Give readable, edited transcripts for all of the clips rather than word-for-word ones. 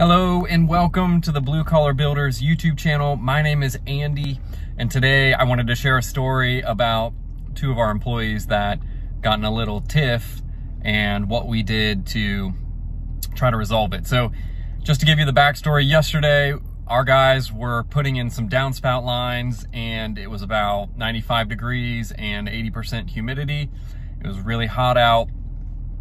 Hello and welcome to the Blue Collar Builders YouTube channel. My name is Andy, and today I wanted to share a story about two of our employees that got in a little tiff and what we did to try to resolve it. So just to give you the backstory, yesterday our guys were putting in some downspout lines and it was about 95 degrees and 80% humidity. It was really hot out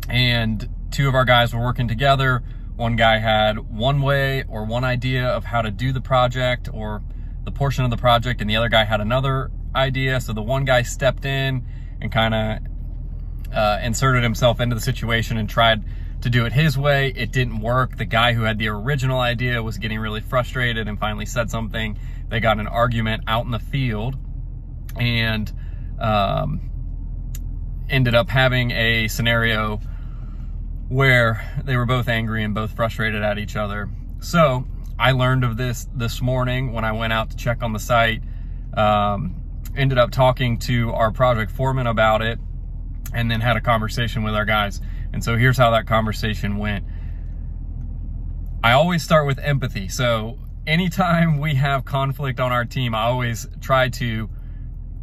and two of our guys were working together. One guy had one way or one idea of how to do the project or the portion of the project, and the other guy had another idea. So the one guy stepped in and kind of inserted himself into the situation and tried to do it his way. It didn't work. The guy who had the original idea was getting really frustrated and finally said something. They got in an argument out in the field and ended up having a scenario where they were both angry and both frustrated at each other. So I learned of this morning when I went out to check on the site, ended up talking to our project foreman about it, and then had a conversation with our guys. And so here's how that conversation went. I always start with empathy. So anytime we have conflict on our team, I always try to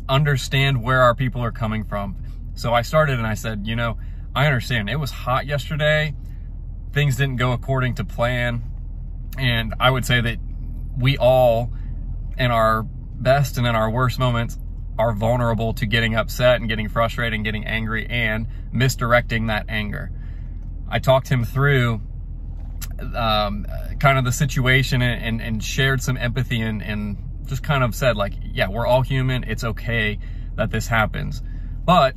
understand where our people are coming from. So I started and I said, you know, I understand it was hot yesterday. Things didn't go according to plan. And I would say that we all, in our best and in our worst moments, are vulnerable to getting upset and getting frustrated and getting angry and misdirecting that anger. I talked him through kind of the situation and shared some empathy and just kind of said, like, yeah, we're all human. It's okay that this happens. But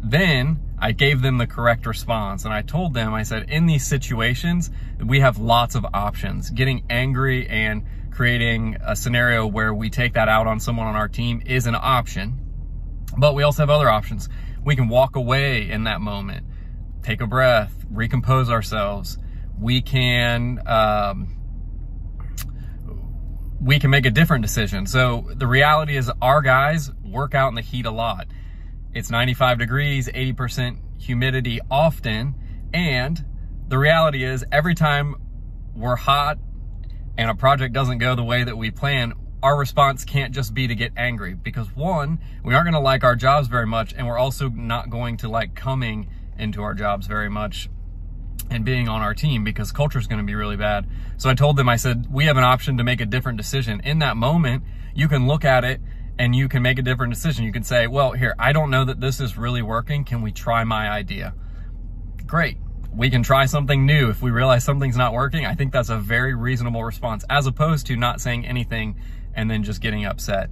then I gave them the correct response, and I told them, I said, in these situations, we have lots of options. Getting angry and creating a scenario where we take that out on someone on our team is an option, but we also have other options. We can walk away in that moment, take a breath, recompose ourselves. We can make a different decision. So the reality is our guys work out in the heat a lot. It's 95 degrees, 80% humidity often. And the reality is every time we're hot and a project doesn't go the way that we plan, our response can't just be to get angry, because one, we aren't gonna like our jobs very much, and we're also not going to like coming into our jobs very much and being on our team, because culture is gonna be really bad. So I told them, I said, we have an option to make a different decision. In that moment, you can look at it and you can make a different decision. You can say, well, here, I don't know that this is really working. Can we try my idea? Great. We can try something new. If we realize something's not working, I think that's a very reasonable response, as opposed to not saying anything and then just getting upset.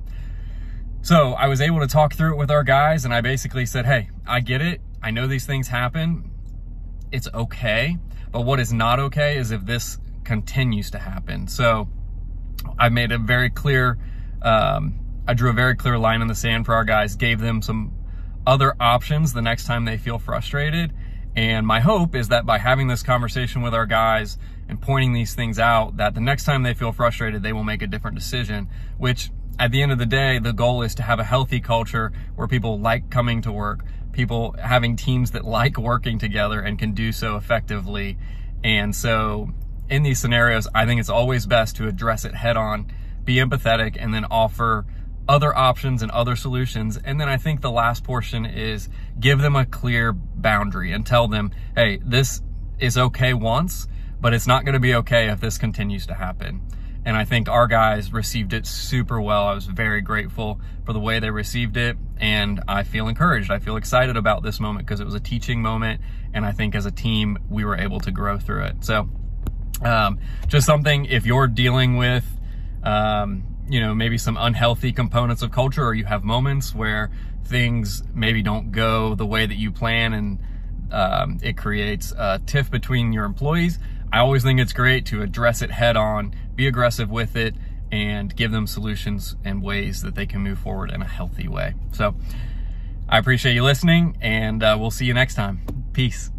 So I was able to talk through it with our guys, and I basically said, hey, I get it. I know these things happen. It's okay. But what is not okay is if this continues to happen. So I made a very clear, I drew a very clear line in the sand for our guys, gave them some other options the next time they feel frustrated. And my hope is that by having this conversation with our guys and pointing these things out, that the next time they feel frustrated, they will make a different decision, which at the end of the day, the goal is to have a healthy culture where people like coming to work, people having teams that like working together and can do so effectively. And so in these scenarios, I think it's always best to address it head on, be empathetic, and then offer other options and other solutions. And then I think the last portion is give them a clear boundary and tell them, hey, this is okay once, but it's not going to be okay if this continues to happen. And I think our guys received it super well. I was very grateful for the way they received it, and I feel encouraged. I feel excited about this moment because it was a teaching moment, and I think as a team we were able to grow through it. So just something, if you're dealing with you know, maybe some unhealthy components of culture, or you have moments where things maybe don't go the way that you plan and it creates a tiff between your employees, I always think it's great to address it head on, be aggressive with it, and give them solutions and ways that they can move forward in a healthy way. So I appreciate you listening, and we'll see you next time. Peace.